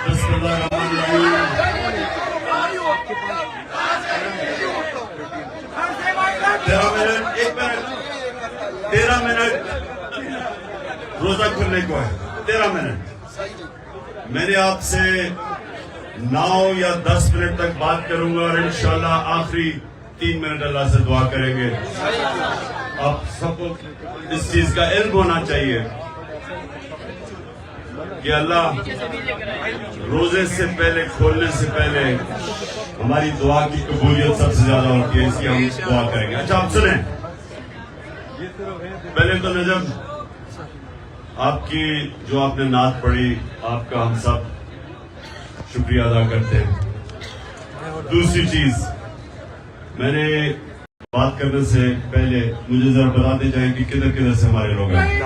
بسم اللہ الرحمن الرحیم. 13 منٹ روزہ کھلنے کو ہے. 13 منٹ. میں نے آپ سے 9 یا 10 منٹ تک بات کروں گا اور انشاءاللہ آخری 3 منٹ اللہ سے دعا کریں گے. آپ سب کو اس چیز کا علم ہونا چاہیے کہ اللہ روزے سے پہلے, کھولنے سے پہلے ہماری دعا کی قبولیت سب سے زیادہ ہوتی ہے, اس کی ہم دعا کریں گے. اچھا آپ سنیں, پہلے تو نجم آپ کی جو آپ نے نعت پڑھی, آپ کا ہم سب شکریہ ادا کرتے ہیں. دوسری چیز, میں نے بات کرنے سے پہلے مجھے ذرا بتاتے جائیں کہ کدھر کدھر سے ہمارے لوگ ہیں.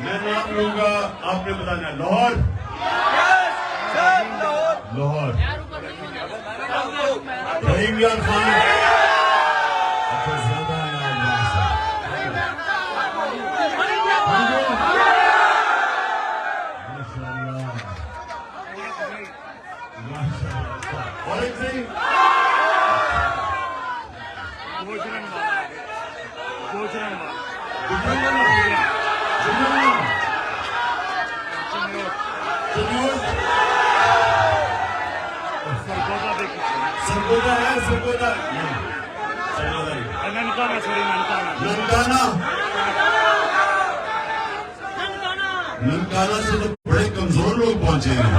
میں نام لوں گا, آپ نے بتانا. لاہور, لاہور, رحیم یار خان. اچھا زیادہ اور ایک صحیح سرگودا ہے. سرگودا ننکانہ سے تو بڑے کمزور لوگ پہنچے ہیں.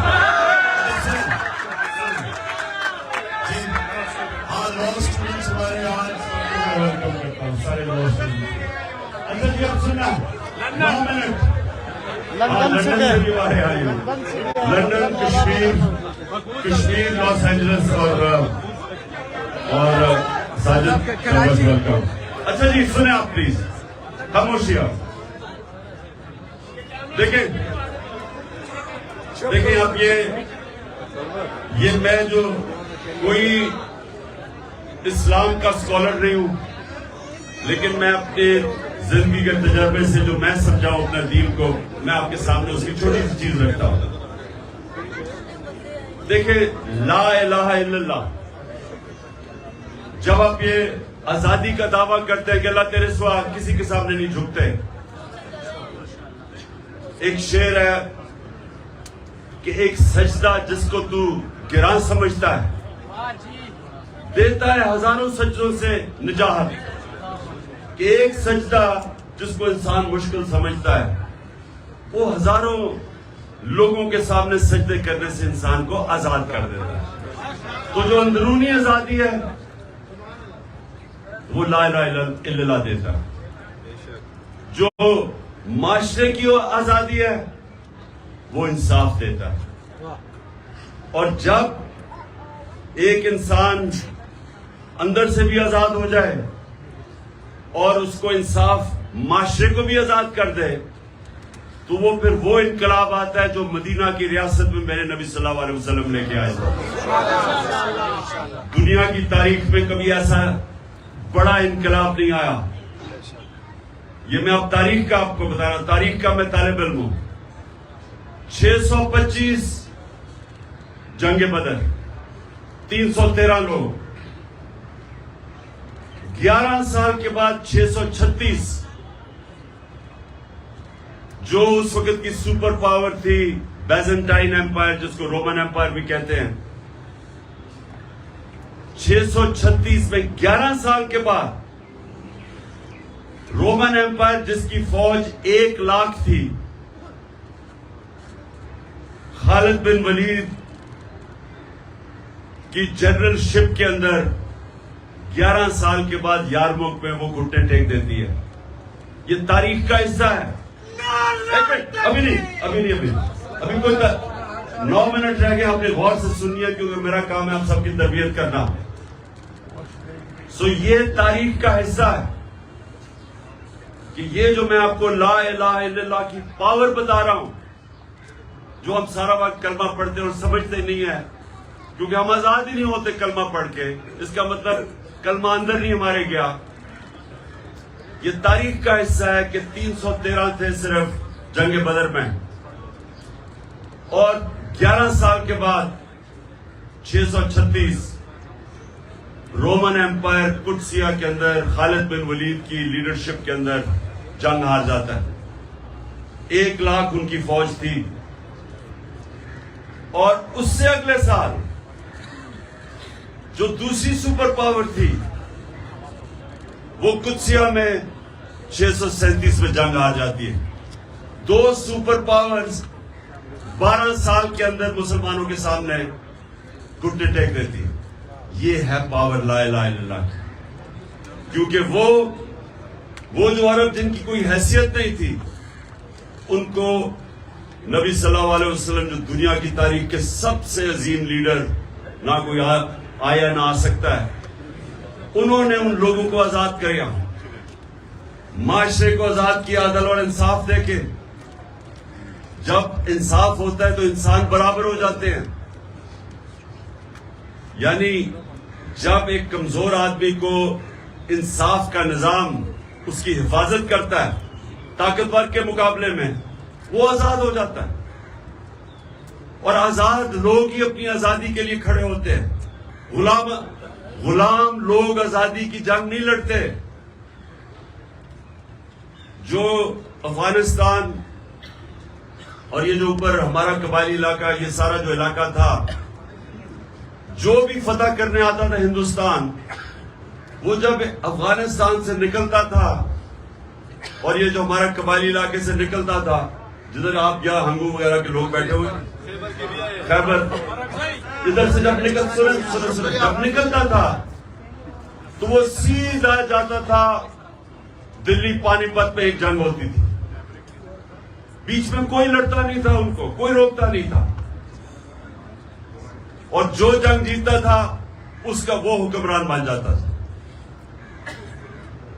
ہاں, لا اسٹوڈنٹس ہمارے آج ویلکم کرتا ہوں, سارے لا اسٹوڈنٹس. اچھا جی اب سنا 9 منٹ. لندن سے بھی آئے آئی, لندن, کشمیر, لاس اینجلس اور ساجد ویلکم. اچھا جی سنیں آپ پلیز, خاموشی. آپ دیکھیں آپ, یہ میں جو کوئی اسلام کا اسکالر نہیں ہوں, لیکن میں اپنے زندگی کے تجربے سے جو میں سمجھاؤں اپنے دین کو, میں آپ کے سامنے اس کی چھوٹی سی چیز رکھتا ہوں. دیکھیں لا الہ الا اللہ, جب آپ یہ آزادی کا دعویٰ کرتے ہیں کہ اللہ تیرے سوا کسی کے سامنے نہیں جھکتے. ایک شعر ہے کہ ایک سجدہ جس کو تو گراں سمجھتا ہے دیتا ہے ہزاروں سجدوں سے نجات. کہ ایک سجدہ جس کو انسان مشکل سمجھتا ہے وہ ہزاروں لوگوں کے سامنے سجدے کرنے سے انسان کو آزاد کر دیتا ہے. تو جو اندرونی آزادی ہے وہ لا الہ الا اللہ دیتا ہے. جو معاشرے کی آزادی ہے وہ انصاف دیتا ہے. اور جب ایک انسان اندر سے بھی آزاد ہو جائے اور اس کو انصاف معاشرے کو بھی آزاد کر دے تو وہ پھر وہ انقلاب آتا ہے جو مدینہ کی ریاست میں میرے نبی صلی اللہ علیہ وسلم لے کے آئے. دنیا کی تاریخ میں کبھی ایسا بڑا انقلاب نہیں آیا. یہ میں اب تاریخ کا آپ کو بتا رہا ہوں, تاریخ کا میں طالب علم ہوں. 625 جنگ بدر, 313 لوگ. 11 سال کے بعد 636, جو اس وقت کی سپر پاور تھی بیزنٹائن ایمپائر, جس کو رومن ایمپائر بھی کہتے ہیں, 636 میں 11 سال کے بعد رومن ایمپائر جس کی فوج 1 لاکھ تھی, خالد بن ولید کی جنرل شپ کے اندر 11 سال کے بعد یارموک میں وہ گھٹنے ٹیک دیتی ہے. یہ تاریخ کا حصہ ہے. ابھی کوئی 9 منٹ رہ گئے, اپنے غور سے سنیے کیونکہ میرا کام ہے آپ سب کی تربیت کرنا. یہ تاریخ کا حصہ ہے کہ یہ جو میں آپ کو لا الہ الا اللہ کی پاور بتا رہا ہوں, جو ہم سارا وقت کلمہ پڑھتے اور سمجھتے نہیں ہے, کیونکہ ہم آزاد ہی نہیں ہوتے کلمہ پڑھ کے. اس کا مطلب کلمہ اندر نہیں ہمارے گیا. یہ تاریخ کا حصہ ہے کہ 313 تھے صرف جنگ بدر میں, اور 11 سال کے بعد 636 رومن ایمپائر قدسیہ کے اندر خالد بن ولید کی لیڈرشپ کے اندر جنگ ہار جاتا ہے. 1 لاکھ ان کی فوج تھی, اور اس سے اگلے سال جو دوسری سپر پاور تھی وہ قدسیہ میں 637 میں جنگ ہار جاتی ہے. 2 سپر پاورز 12 سال کے اندر مسلمانوں کے سامنے گھٹنے ٹیک دیتی ہے. یہ ہے پاور لا الہ الا اللہ. کیونکہ وہ جو عرب جن کی کوئی حیثیت نہیں تھی, ان کو نبی صلی اللہ علیہ وسلم جو دنیا کی تاریخ کے سب سے عظیم لیڈر, نہ کوئی آیا نہ آ سکتا ہے, انہوں نے ان لوگوں کو آزاد کیا, معاشرے کو آزاد کیا, عدل اور انصاف دے کے. جب انصاف ہوتا ہے تو انسان برابر ہو جاتے ہیں. یعنی جب ایک کمزور آدمی کو انصاف کا نظام اس کی حفاظت کرتا ہے طاقتور کے مقابلے میں, وہ آزاد ہو جاتا ہے. اور آزاد لوگ ہی اپنی آزادی کے لیے کھڑے ہوتے ہیں. غلام لوگ آزادی کی جنگ نہیں لڑتے. جو افغانستان اور یہ جو اوپر ہمارا قبائلی علاقہ, یہ سارا جو علاقہ تھا, جو بھی فتح کرنے آتا تھا ہندوستان, وہ جب افغانستان سے نکلتا تھا, اور یہ جو ہمارا قبائلی علاقے سے نکلتا تھا, جدھر آپ یا ہنگو وغیرہ کے لوگ بیٹھے ہوئے, خیبر, ادھر سے جب نکلتا تھا تو وہ سیدھا جاتا تھا دلی پانی پت میں. ایک جنگ ہوتی تھی, بیچ میں کوئی لڑتا نہیں تھا, ان کو کوئی روکتا نہیں تھا, اور جو جنگ جیتتا تھا اس کا وہ حکمران بن جاتا تھا.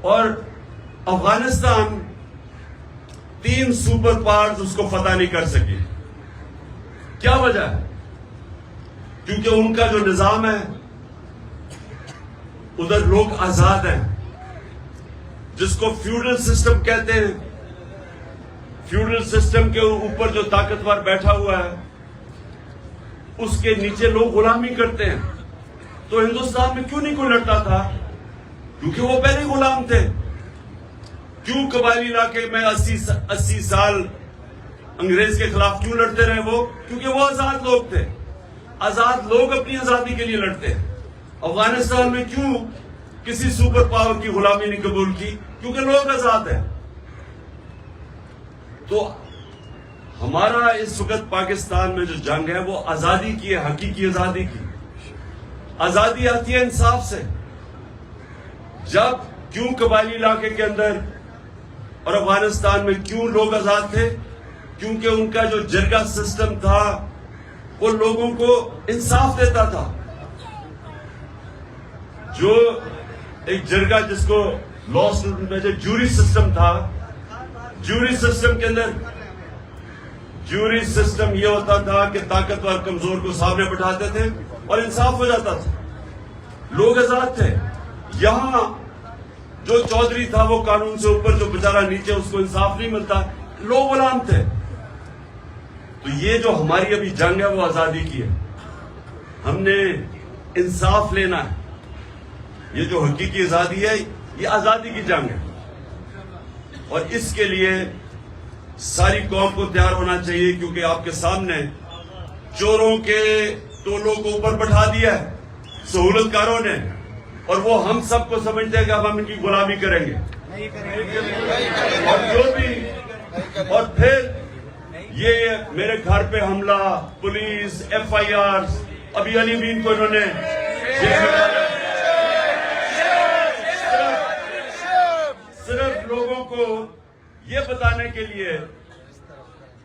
اور افغانستان 3 سپر پاورز اس کو فتح نہیں کر سکی. کیا وجہ ہے؟ کیونکہ ان کا جو نظام ہے, ادھر لوگ آزاد ہیں, جس کو فیوڈل سسٹم کہتے ہیں. فیوڈل سسٹم کے اوپر جو طاقتور بیٹھا ہوا ہے, اس کے نیچے لوگ غلامی کرتے ہیں. تو ہندوستان میں کیوں نہیں کوئی لڑتا تھا؟ کیونکہ وہ پہلے غلام تھے. کیوں قبائلی علاقے میں 80 سال انگریز کے خلاف کیوں لڑتے رہے وہ؟ کیونکہ وہ آزاد لوگ تھے. آزاد لوگ اپنی آزادی کے لیے لڑتے ہیں. افغانستان میں کیوں کسی سپر پاور کی غلامی نہیں قبول کی؟ کیونکہ لوگ آزاد ہیں. تو ہمارا اس وقت پاکستان میں جو جنگ ہے وہ آزادی کی ہے, حقیقی آزادی کی. آزادی آتی ہے انصاف سے. جب کیوں قبائلی علاقے کے اندر اور افغانستان میں کیوں لوگ آزاد تھے؟ کیونکہ ان کا جو جرگہ سسٹم تھا وہ لوگوں کو انصاف دیتا تھا. جو ایک جرگہ جس کو لا میں جو جوری سسٹم تھا, جوری سسٹم کے اندر جوری سسٹم یہ ہوتا تھا کہ طاقتور کمزور کو سامنے بٹھاتے تھے اور انصاف ہو جاتا تھا. لوگ آزاد تھے. یہاں جو چودھری تھا وہ قانون سے اوپر, جو بیچارہ نیچے, اس کو انصاف نہیں ملتا, لوگ غلام تھے. تو یہ جو ہماری ابھی جنگ ہے وہ آزادی کی ہے. ہم نے انصاف لینا ہے. یہ جو حقیقی آزادی ہے یہ آزادی کی جنگ ہے, اور اس کے لیے ساری قوم کو تیار ہونا چاہیے. کیونکہ آپ کے سامنے چوروں کے ٹولوں کو اوپر بٹھا دیا ہے سہولت کاروں نے, اور وہ ہم سب کو سمجھتے ہیں کہ اب ہم ان کی غلامی کریں گے. اور جو بھی, اور پھر یہ میرے گھر پہ حملہ, پولیس, FIR, ابھی علی بین کو انہوں نے صرف لوگوں کو یہ بتانے کے لیے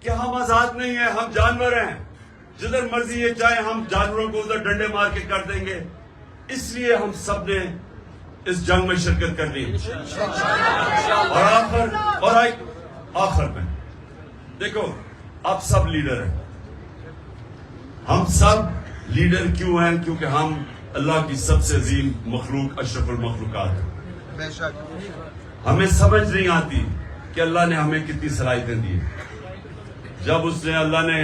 کہ ہم آزاد نہیں ہیں, ہم جانور ہیں, جدھر مرضی یہ چاہے ہم جانوروں کو ادھر ڈنڈے مار کے کر دیں گے. اس لیے ہم سب نے اس جنگ میں شرکت کر لی. اور آخر میں دیکھو, آپ سب لیڈر ہیں, ہم سب لیڈر کیوں ہیں؟ کیونکہ ہم اللہ کی سب سے عظیم مخلوق اشرف المخلوقات ہیں. بے شک. ہمیں سمجھ نہیں آتی کہ اللہ نے ہمیں کتنی صلاحیتیں دی. جب اس نے اللہ نے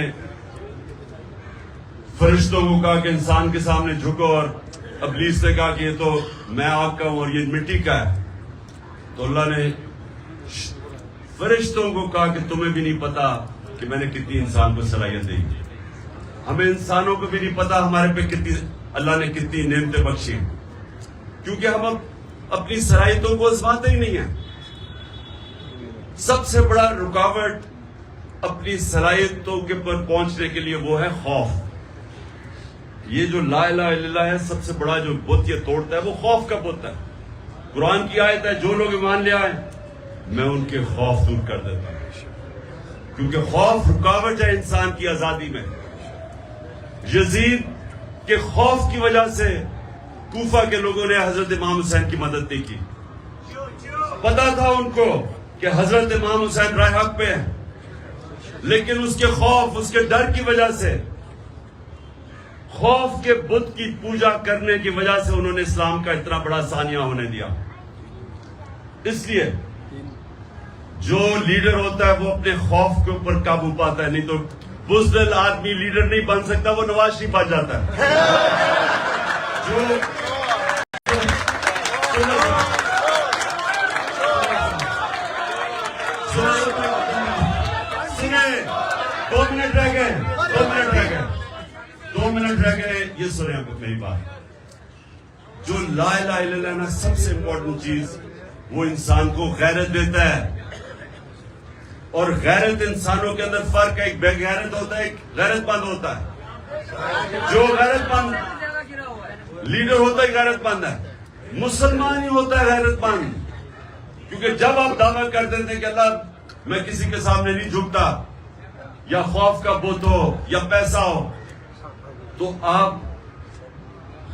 فرشتوں کو کہا کہ انسان کے سامنے جھکو، اور ابلیس نے کہا کہ یہ تو میں آگ کا ہوں اور یہ مٹی کا ہے، تو اللہ نے فرشتوں کو کہا کہ تمہیں بھی نہیں پتا کہ میں نے کتنی انسان کو صلاحیت دی. ہمیں انسانوں کو بھی نہیں پتا ہمارے پہ کتنی اللہ نے کتنی نعمتیں بخشی، کیونکہ ہم اپنی صلاحیتوں کو آزماتے ہی نہیں ہیں. سب سے بڑا رکاوٹ اپنی صلاحیتوں کے پر پہنچنے کے لیے وہ ہے خوف. یہ جو لا الہ الا اللہ ہے، سب سے بڑا جو بت یہ توڑتا ہے وہ خوف کا بت ہے. قرآن کی آیت ہے جو لوگ ایمان لے آئے میں ان کے خوف دور کر دیتا ہوں، کیونکہ خوف رکاوٹ ہے انسان کی آزادی میں. یزید کے خوف کی وجہ سے کوفہ کے لوگوں نے حضرت امام حسین کی مدد نہیں کی. پتا تھا ان کو کہ حضرت امام حسین رائے حق پہ ہیں، لیکن اس کے خوف، اس کے ڈر کی وجہ سے، خوف کے بت کی پوجا کرنے کی وجہ سے انہوں نے اسلام کا اتنا بڑا سانیہ ہونے دیا. اس لیے جو لیڈر ہوتا ہے وہ اپنے خوف کے اوپر قابو پاتا ہے، نہیں تو بزدل آدمی لیڈر نہیں بن سکتا، وہ نواز شریف بن جاتا ہے. دو منٹ رہ گئے، یہ سنیں میری بات. جو لا الہ الا اللہ نا، سب سے امپورٹنٹ چیز وہ انسان کو غیرت دیتا ہے. اور غیرت انسانوں کے اندر فرق ہے، ایک بے غیرت ہوتا ہے، ایک غیرت مند ہوتا ہے. جو غیرت مند لیڈر ہوتا ہے غیرت مند ہے. مسلمان ہی ہوتا ہے غیرت مند، کیونکہ جب آپ دعویٰ کرتے تھے کہ اللہ میں کسی کے سامنے نہیں جھکتا، یا خوف کا بت ہو یا پیسہ ہو، تو آپ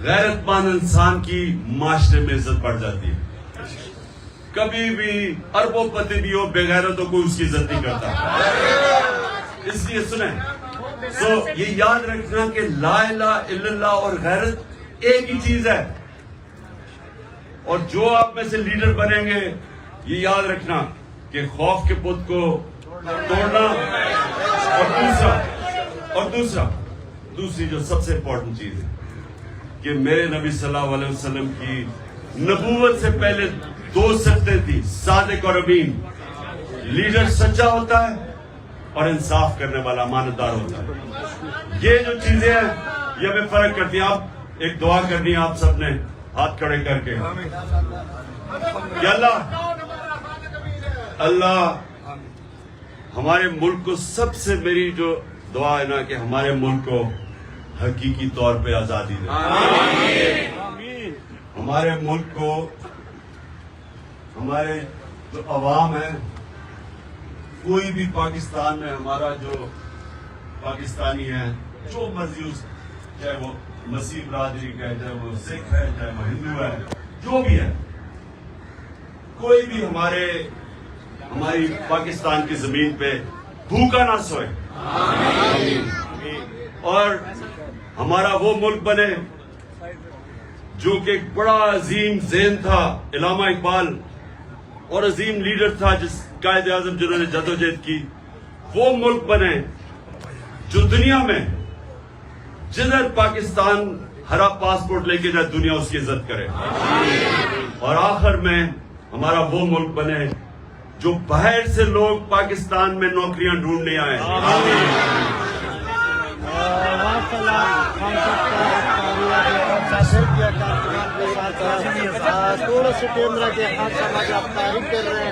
غیرت مند انسان کی معاشرے میں عزت بڑھ جاتی ہے. کبھی بھی اربوں پتی بھی ہو، بے غیرتوں کو اس کی عزت نہیں کرتا. اس لیے سنیں، یہ یاد رکھنا کہ لا الہ الا اللہ اور غیرت ایک ہی چیز ہے. اور جو آپ میں سے لیڈر بنیں گے، یہ یاد رکھنا کہ خوف کے بت کو توڑنا، اور دوسری جو سب سے امپورٹنٹ چیز ہے کہ میرے نبی صلی اللہ علیہ وسلم کی نبوت سے پہلے 2 صفتیں تھی، صادق اور امین. لیڈر سچا ہوتا ہے اور انصاف کرنے والا امانت دار ہوتا ہے. یہ جو چیزیں ہیں یہ ہمیں فرق کرتی ہیں. آپ ایک دعا کرنی ہے آپ سب نے ہاتھ کھڑے کر کے کہ اللہ ہمارے ملک کو، سب سے میری جو دعا ہے نا کہ ہمارے ملک کو حقیقی طور پہ آزادی دے. ہمارے ملک کو، ہمارے جو عوام ہے، کوئی بھی پاکستان میں ہمارا جو پاکستانی ہے، جو مرضی اس، چاہے وہ مسیح برادری کا ہے، چاہے وہ سکھ ہے، چاہے وہ ہندو ہے، جو بھی ہے، کوئی بھی ہماری پاکستان کی زمین پہ بھوکا نہ سوئے، اور ہمارا وہ ملک بنے جو کہ ایک بڑا عظیم ذہن تھا علامہ اقبال، اور عظیم لیڈر تھا جس قائد اعظم جنہوں نے جدوجہد کی. وہ ملک بنے جو دنیا میں جدھر پاکستان ہرا پاسپورٹ لے کے جائے دنیا اس کی عزت کرے. اور آخر میں ہمارا وہ ملک بنے جو باہر سے لوگ پاکستان میں نوکریاں ڈھونڈنے آئے. تھوڑا سا کیمرہ کے ہاتھ سمجھ آپ تعریف کر رہے ہیں.